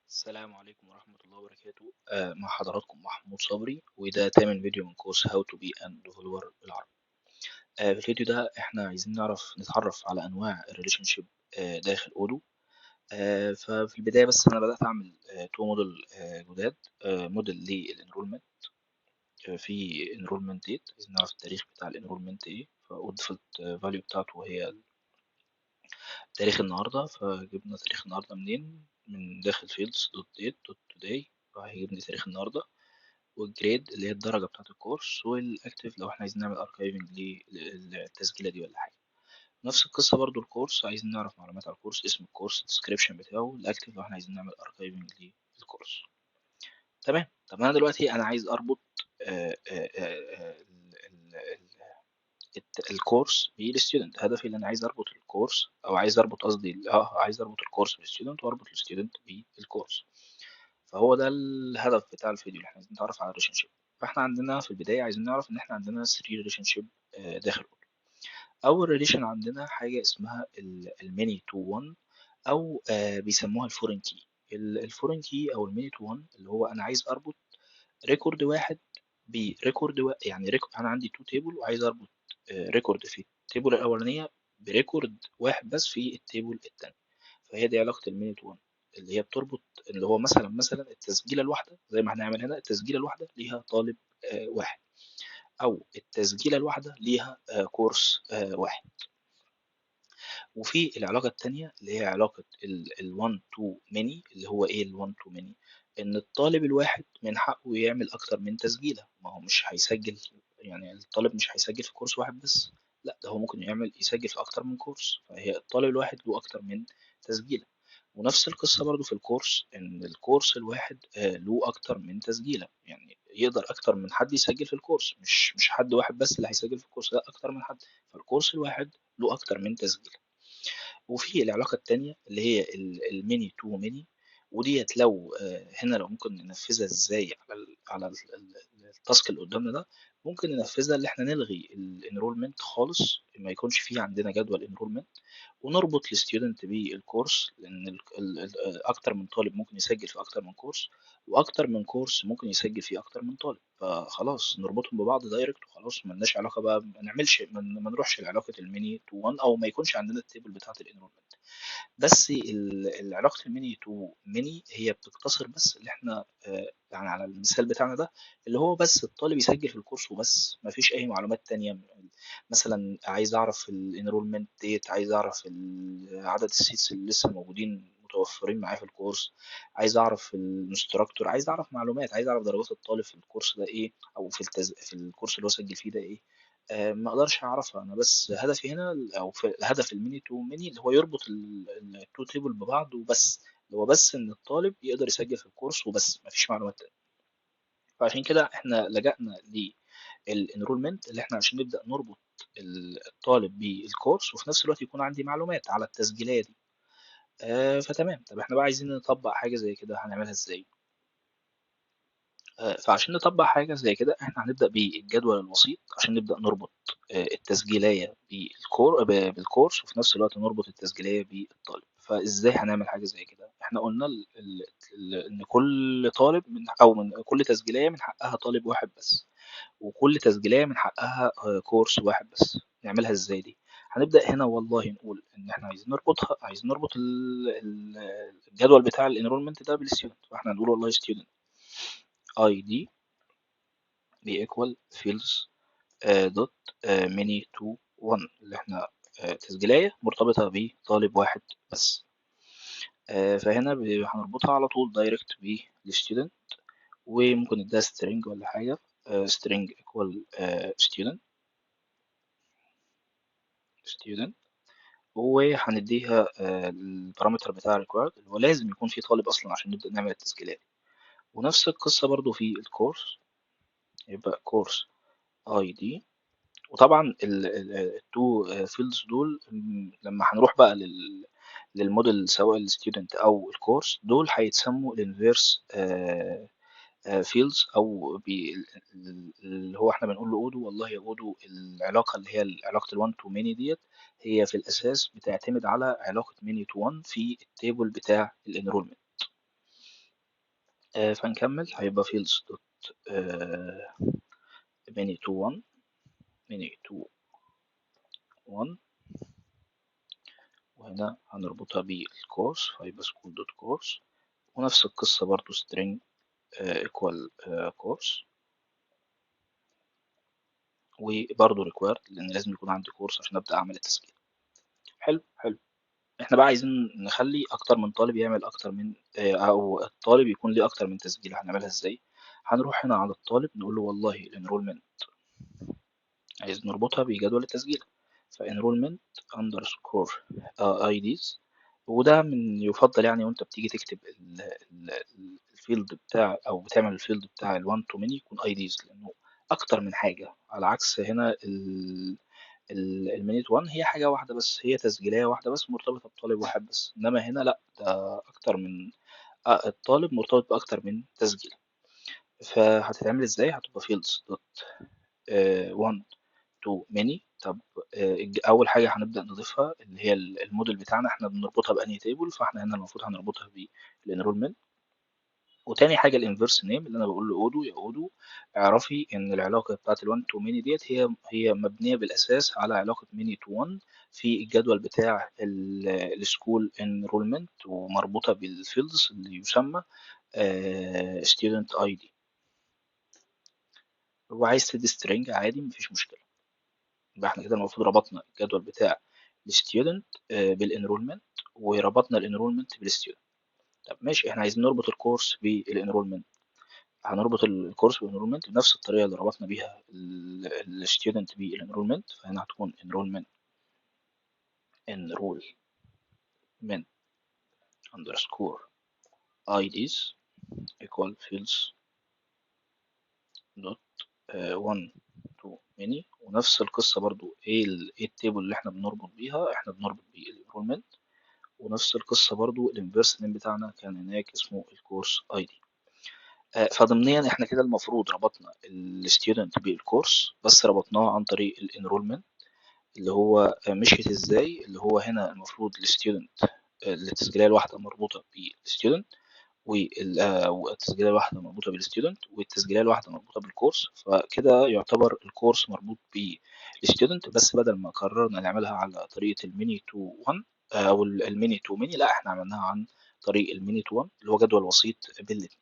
السلام عليكم ورحمة الله وبركاته. مع حضراتكم محمود صبري، وده تامن فيديو من كورس How to be an developer بالعربي. في الفيديو ده احنا عايزين نتعرف على أنواع الريليشن شيب داخل أودو. ففي البداية بس أنا بدأت أعمل تو موديل جداد. موديل للانرولمنت. في انرولمنت ديت عايزين نعرف التاريخ بتاع الانرولمنت ايه، والديفولت فاليو بتاعته هي تاريخ النهاردة. فجبنا تاريخ النهاردة منين؟ من داخل fields دوت date دوت today، فهيجيب لي تاريخ النهاردة. والجريد اللي هي الدرجة بتاعة الكورس، والأكتف لو احنا عايزين نعمل أركايفنج للتسجيلة دي ولا حاجة. نفس القصة برضو الكورس، عايزين نعرف معلومات على الكورس، اسم الكورس، الديسكريبشن بتاعه. الأكتف لو احنا عايزين نعمل أركايفنج للكورس. تمام. طب أنا دلوقتي أنا عايز أربط الكورس بالستودنت. هدفي ان انا عايز اربط الكورس، او عايز اربط قصدي عايز اربط الكورس بالستودنت، واربط الستودنت بالكورس. فهو ده الهدف بتاع الفيديو، اللي احنا عايزين نتعرف على الريليشن شيب. فاحنا عندنا في البدايه عايزين نعرف ان احنا عندنا 3 ريليشن شيب داخل أوضة. اول ريليشن عندنا حاجه اسمها الميني تو 1، او بيسموها الفورين كي. الفورين كي او الميني تو 1 اللي هو انا عايز اربط ريكورد واحد بريكورد يعني انا عندي تو تيبل، وعايز اربط ريكورد في التيبل الاولانيه بريكورد واحد بس في التيبل التاني. فهي دي علاقه المينيت 1، اللي هي بتربط، اللي هو مثلا التسجيله الواحده زي ما هنعمل هنا، التسجيله الواحده ليها طالب واحد، او التسجيله الواحده ليها كورس واحد. وفي العلاقة التانية اللي هي علاقة ال1 to many. اللي هو ايه ال1 to many؟ ان الطالب الواحد من حقه يعمل اكتر من تسجيلة. ما هو مش هيسجل، يعني الطالب مش هيسجل في كورس واحد بس، لا ده هو ممكن يسجل في اكتر من كورس. فهي الطالب الواحد له اكتر من تسجيلة. ونفس القصة برضو في الكورس، ان الكورس الواحد له اكتر من تسجيلة، يعني يقدر اكتر من حد يسجل في الكورس، مش حد واحد بس اللي هيسجل في الكورس، لا اكتر من حد. فالكورس الواحد له اكتر من تسجيلة. وفي العلاقة التانية اللي هي الميني تو ميني. وديت لو هنا لو ممكن ننفذها ازاي التاسك اللي قدامنا ده. ممكن ننفذها اللي احنا نلغي الانرولمنت خالص، ما يكونش فيه عندنا جدول انرولمنت، ونربط الستودنت بالكورس، لان اكتر من طالب ممكن يسجل في اكتر من كورس، واكتر من كورس ممكن يسجل فيه اكتر من طالب. فخلاص نربطهم ببعض دايركت وخلاص، ملناش علاقه بقى، ما نعملش ما نروحش لعلاقه الميني تو 1، او ما يكونش عندنا التيبل بتاعه الانرولمنت. بس علاقه الميني تو ميني هي بتقتصر بس اللي احنا يعني على المثال بتاعنا ده، اللي هو بس الطالب يسجل في الكورس وبس، ما فيش اي معلومات تانية. مثلا عايز اعرف الانرولمنت ديت، عايز اعرف عدد السيتس اللي لسه موجودين متوفرين معايا في الكورس، عايز اعرف الانستراكتور، عايز اعرف معلومات، عايز اعرف درجات الطالب في الكورس ده ايه، او في الكورس اللي هو سجل فيه ده ايه. ما اقدرش اعرفها انا، بس هدفي هنا او في هدف الميني تو ميني اللي هو يربط التو تيبل ببعض وبس، اللي هو بس ان الطالب يقدر يسجل في الكورس وبس، مفيش معلومات تانية. فعشان كده احنا لجأنا للانرولمنت، اللي احنا عشان نبدأ نربط الطالب بالكورس، وفي نفس الوقت يكون عندي معلومات على التسجيلية دي. فتمام. طب احنا بقى عايزين نطبق حاجة زي كده، هنعملها ازاي؟ فعشان نطبق حاجة زي كده احنا هنبدأ بالجدول الوسيط، عشان نبدأ نربط التسجيلية بالكورس، وفي نفس الوقت نربط التسجيلية بالطالب. فازاي هنعمل حاجة زي كده؟ احنا قلنا ان كل طالب من كل تسجيلية من حقها طالب واحد بس، وكل تسجيلية من حقها كورس واحد بس. نعملها ازاي دي؟ هنبدأ هنا والله نقول ان احنا عايزين نربط الجدول بتاع الانرولمنت ده بالستودنت. فاحنا هنقول والله student ID بيكوال فيلدز دوت ميني تو 1، اللي احنا تسجيلية مرتبطة بطالب واحد بس. فهنا هنربطها على طول دايركت بالستودنت، وممكن نديها string ولا حاجة. string equal student. وهنديها البارامتر بتاع required، اللي هو لازم يكون في طالب أصلا عشان نبدأ نعمل التسجيلات. ونفس القصة برضو في الكورس، يبقى كورس ID. وطبعا التو فيلدز دول لما هنروح بقى للموديل، سواء الستودنت او الكورس، دول هيتسموا الانفيرس فيلدز، او اللي هو احنا بنقول له اودو. والله يا اودو، العلاقه اللي هي علاقه ال1 تو ماني ديت، هي في الاساس بتعتمد على علاقه ماني تو 1 في التيبل بتاع الانرولمنت. فنكمل هيبقى fields دوت many to one many to one، وهنا هنربطها بالكورس فيبقى school دوت course، ونفس القصة برضو string equal course، وبرضو required لأن لازم يكون عندي كورس عشان أبدأ أعمل التسجيل. حلو حلو. احنا بقى عايزين نخلي أكتر من طالب يعمل أكتر من أو الطالب يكون ليه أكتر من تسجيل. هنعملها إزاي؟ هنروح هنا على الطالب نقول له والله الانرولمنت عايز نربطها بجدول التسجيل، فانرولمنت اندرسكور ايديز، وده من يفضل يعني وانت بتيجي تكتب الفيلد بتاع او بتعمل الفيلد بتاع ال1 تو ماني يكون ايديز، لانه اكتر من حاجه، على عكس هنا المينيت 1 هي حاجه واحده بس، هي تسجيليه واحده بس مرتبطه بطالب واحد بس، انما هنا لا، ده اكتر من الطالب مرتبط باكتر من تسجيل. فهتتعمل ازاي؟ هتبقى fields دوت 1 to many. طب اول حاجه هنبدا نضيفها اللي هي الموديل بتاعنا، احنا بنربطها بانهي تيبل، فاحنا هنا المفروض هنربطها بالانرولمنت. وتاني حاجه الانفيرس نيم اللي انا بقول له اودو، يا اودو اعرفي ان العلاقه بتاعت ال1 to many ديت هي مبنيه بالاساس على علاقه many to 1 في الجدول بتاع السكول انرولمنت، ومربوطه بالفيلدز اللي يسمى student ID. وعايز تدي string عادي مفيش مشكله. يبقى احنا كده المفروض ربطنا الجدول بتاع الستودنت بالانرولمنت، وربطنا الانرولمنت بالستودنت. طب ماشي، احنا عايزين نربط الكورس بالانرولمنت. هنربط الكورس بالانرولمنت بنفس الطريقه اللي ربطنا بيها الستودنت بالانرولمنت، فهنا هتكون enrollment underscore IDs equal fields dot 1 to many. ونفس القصه برضو ايه التيبل اللي احنا بنربط بيها، احنا بنربط بالانرولمنت. ونفس القصة برضو الانفيرس نيم بتاعنا كان هناك اسمه الكورس اي دي. فضمنيا احنا كده المفروض ربطنا الستودنت بالكورس، بس ربطناه عن طريق الانرولمنت. اللي هو مشيت ازاي؟ اللي هو هنا المفروض الستودنت التسجيلية الواحدة مربوطة بالستودنت، والتسجيلية الواحدة مربوطة بالستودنت، والتسجيلية الواحدة مربوطة بالكورس. فكده يعتبر الكورس مربوط بالستودنت، بس بدل ما قررنا نعملها على طريقة الميني تو 1 أو الميني تو ميني، لا احنا عملناها عن طريق الميني تو 1 اللي هو جدول وسيط بين الاتنين.